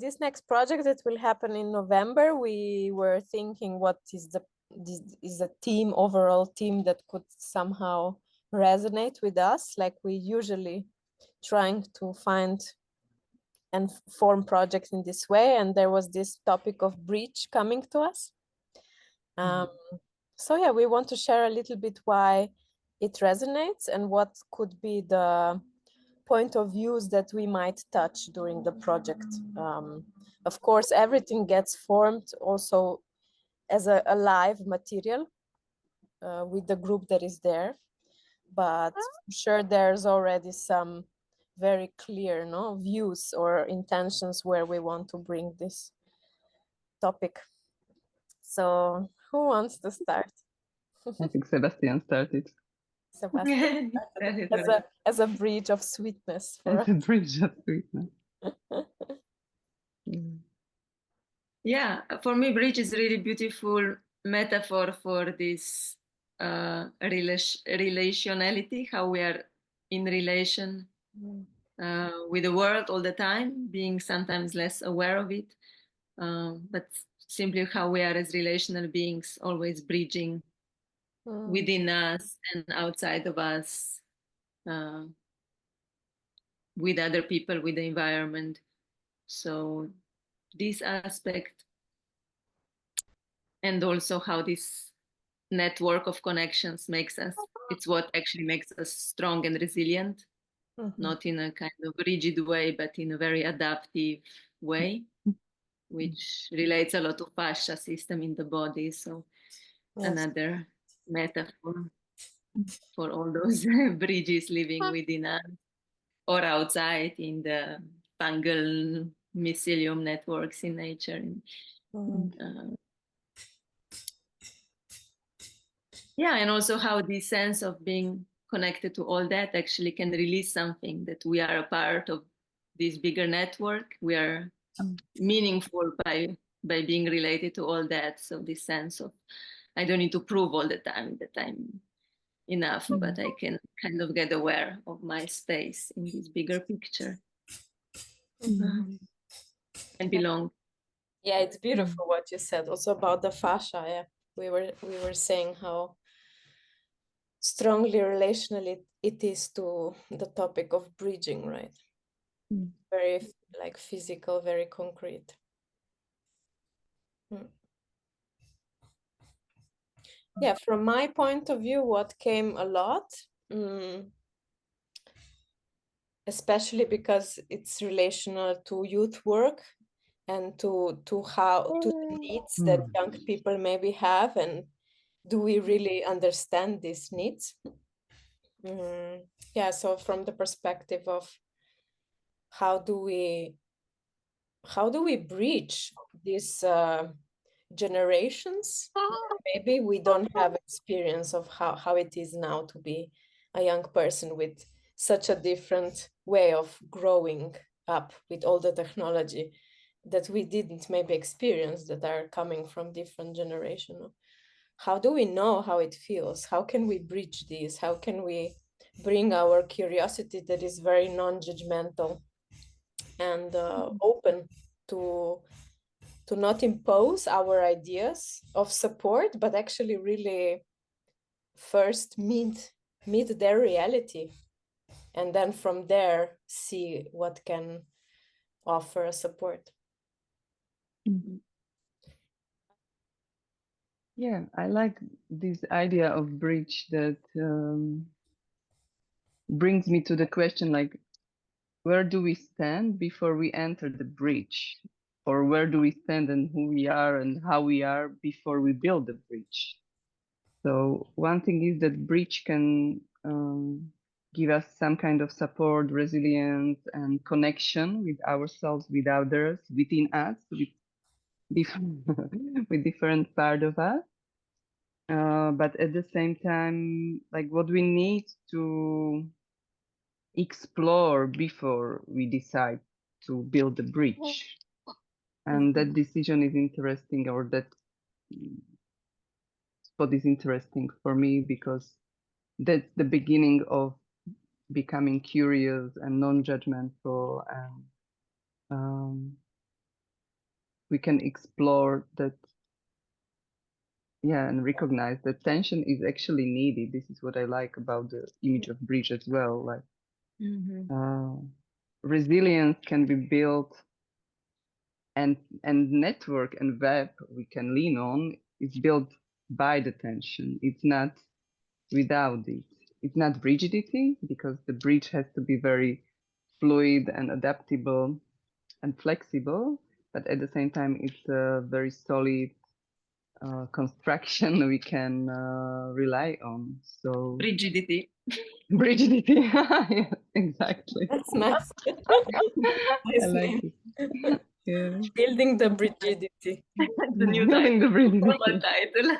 this next project that will happen in November, we were thinking what is the theme, overall theme that could somehow resonate with us, like we usually trying to find and form projects in this way. And there was this topic of breach coming to us. So yeah, we want to share a little bit why it resonates and what could be the point of views that we might touch during the project. Of course, everything gets formed also as a live material with the group that is there, but I'm sure there's already some very clear views or intentions where we want to bring this topic. So who wants to start? I think Sebastian started. Sebastian started as a bridge of sweetness for us. A bridge of sweetness. Yeah, for me, bridge is really beautiful metaphor for this relationality, how we are in relation with the world all the time, being sometimes less aware of it, but simply how we are as relational beings, always bridging within us and outside of us, with other people, with the environment. So this aspect, and also how this network of connections makes us, it's what actually makes us strong and resilient, not in a kind of rigid way, but in a very adaptive way, which relates a lot to fascia system in the body. So another metaphor for all those bridges living within us or outside in the fungal mycelium networks in nature. Yeah, and also how this sense of being connected to all that actually can release something, that we are a part of this bigger network. We are meaningful by being related to all that. So this sense of, I don't need to prove all the time that I'm enough, but I can kind of get aware of my space in this bigger picture and belong. Yeah, it's beautiful what you said also about the fascia. Yeah, we were saying how strongly relational it is to the topic of bridging, right? Very like physical, very concrete. Yeah, from my point of view, what came a lot, especially because it's relational to youth work and to the needs that young people maybe have, and do we really understand these needs? Yeah, so from the perspective of how do we bridge these generations? Maybe we don't have experience of how it is now to be a young person with such a different way of growing up with all the technology that we didn't maybe experience, that are coming from different generations. How do we know how it feels? How can we bridge this? How can we bring our curiosity that is very non-judgmental and open to not impose our ideas of support, but actually really first meet their reality, and then from there see what can offer a support. Yeah, I like this idea of bridge that brings me to the question, like, where do we stand before we enter the bridge? Or where do we stand and who we are and how we are before we build the bridge? So one thing is that bridge can give us some kind of support, resilience, and connection with ourselves, with others, within us, with different part of us. But at the same time, like, what we need to explore before we decide to build a bridge. And that decision is interesting, or that spot is interesting for me, because that's the beginning of becoming curious and non-judgmental, and we can explore that, yeah, and recognize that tension is actually needed. This is what I like about the image of bridge as well. Like resilience can be built, and network and web we can lean on is built by the tension. It's not without it. It's not rigidity, because the bridge has to be very fluid and adaptable and flexible, but at the same time it's a very solid construction we can rely on. So Rigidity. rigidity. Yeah, exactly. That's nice. I like it. Yeah. Building the rigidity. The new Building the title, formal rigidity. title.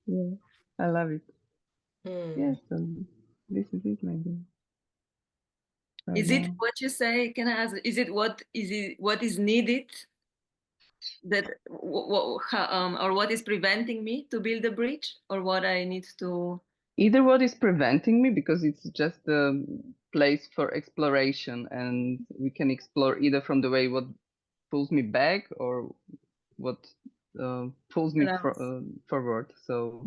Yeah, I love it. Mm. Yes, this is it, maybe. Is it Now. what you say? Can I ask? Is it what is needed that or what is preventing me to build a bridge, or what I need to? Either what is preventing me, because it's just a place for exploration, and we can explore either from the way what pulls me back or what pulls me forward. So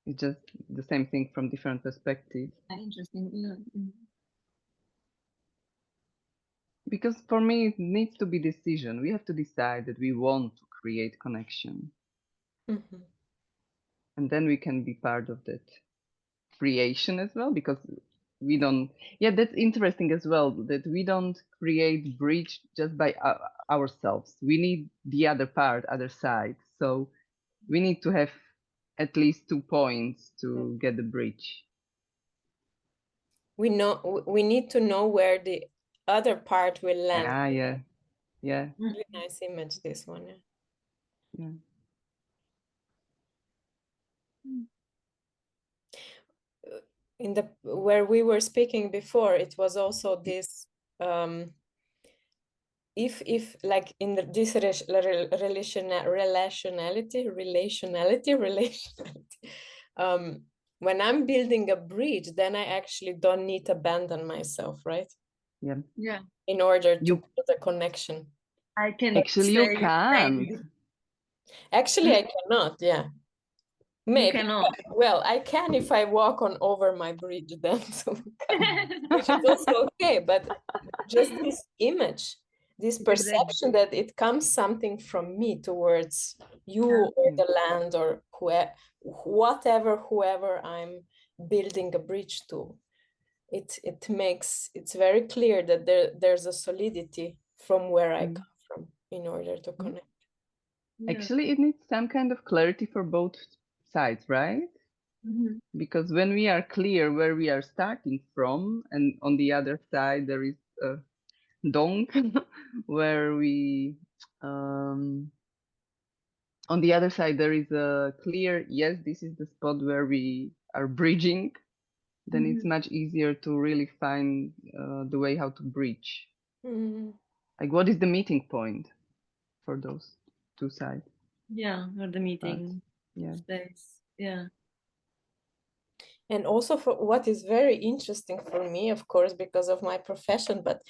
it's just the same thing from different perspectives. Interesting. Yeah. Because for me, it needs to be decision. We have to decide that we want to create connection. Mm-hmm. And then we can be part of that creation as well, because we don't, yeah, that's interesting as well, that we don't create bridge just by ourselves. We need the other part, other side. So we need to have at least 2 points to get the bridge. We need to know where the other part will land. Yeah. Really nice image, this one. Yeah. In the where we were speaking before, it was also this if like in this relationality when I'm building a bridge, then I actually don't need to abandon myself, right? Yeah. In order to build a connection. I can actually you can. Actually, I cannot. Yeah. Maybe. You cannot. Well, I can if I walk on over my bridge, then, which is also okay. But just this image, this perception that it comes something from me towards you or the land or whoever I'm building a bridge to. It makes it's very clear that there's a solidity from where I come from in order to connect. Actually, it needs some kind of clarity for both sides, right? Because when we are clear where we are starting from, and on the other side there is a dong where we on the other side there is a clear, yes, this is the spot where we are bridging, then it's much easier to really find the way how to bridge. Like, what is the meeting point for those two sides? Yeah, or the meeting space. Yeah. And also for what is very interesting for me, of course, because of my profession, but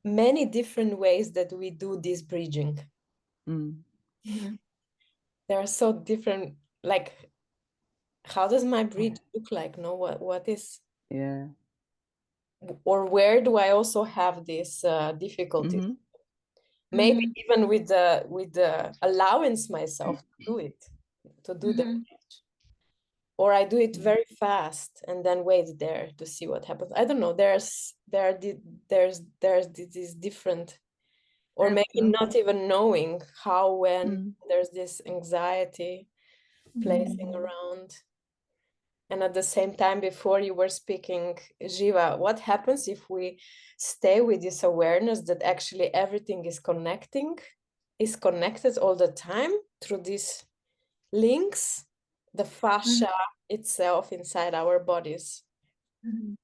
many different ways that we do this bridging. They are so different. Like, how does my bridge look like? No, what is? Yeah. Or where do I also have this difficulties? Maybe even with the allowance myself to do it, to do the bridge. Or I do it very fast and then wait there to see what happens. I don't know. There's this different, or maybe not even knowing how, when there's this anxiety placing around. And at the same time, before you were speaking, Jiva, what happens if we stay with this awareness that actually everything is connected all the time through these links? The fascia itself inside our bodies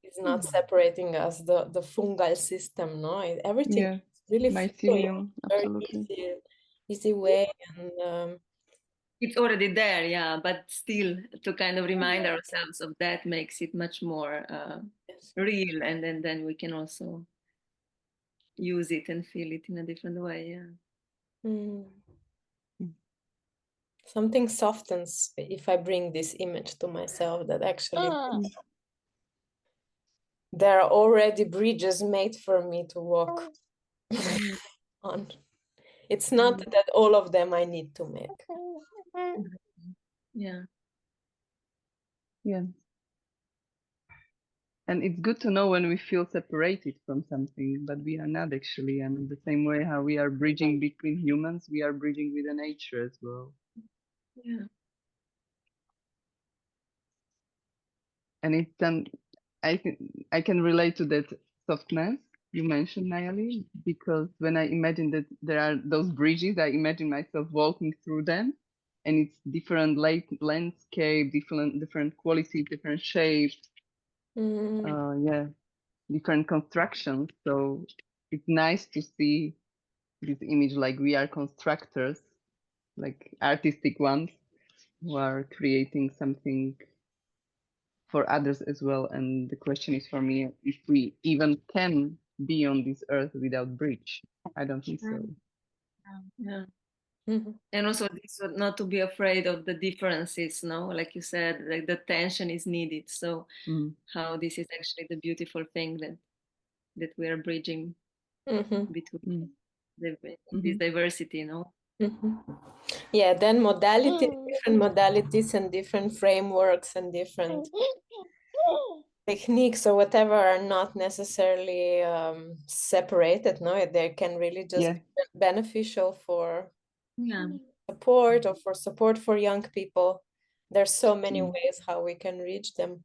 is not separating us. The fungal system, no, everything is really mycelium, very absolutely easy way, and it's already there, yeah, but still to kind of remind ourselves of that makes it much more real, and then we can also use it and feel it in a different way. Yeah. Mm. Something softens if I bring this image to myself that actually there are already bridges made for me to walk on. It's not that all of them I need to make. Yeah. Yeah. And it's good to know when we feel separated from something, but we are not actually. And the same way how we are bridging between humans, we are bridging with the nature as well. Yeah. And it's I think I can relate to that softness you mentioned, Nayeli, because when I imagine that there are those bridges, I imagine myself walking through them, and it's different landscape, different qualities, different shapes. Yeah, different constructions. So it's nice to see this image like we are constructors, like artistic ones who are creating something for others as well. And the question is for me if we even can be on this earth without bridge. I don't think so. Yeah. Mm-hmm. And also this, not to be afraid of the differences, no, like you said, like the tension is needed. So how this is actually the beautiful thing that we are bridging between this diversity, no? Yeah, then different modalities and different frameworks and different techniques or whatever are not necessarily separated. No, they can really just be beneficial for support or for support for young people. There's so many ways how we can reach them,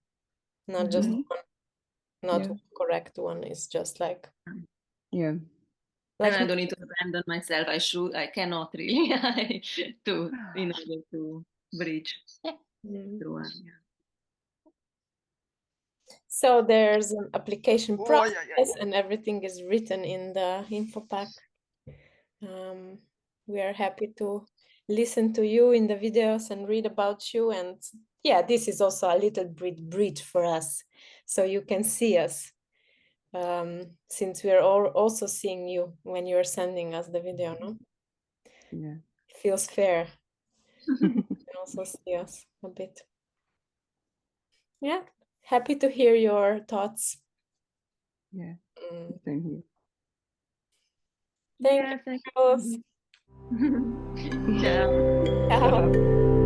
not just one, not one correct one. It's just like And I don't need to abandon myself. I cannot really in order to bridge through one. Yeah. So there's an application process and everything is written in the info pack. We are happy to listen to you in the videos and read about you. And yeah, this is also a little bridge for us. So you can see us since we are all also seeing you when you're sending us the video, no? Yeah. It feels fair. You can also see us a bit. Yeah, happy to hear your thoughts. Yeah, same here. Thank you. Ciao. Ciao.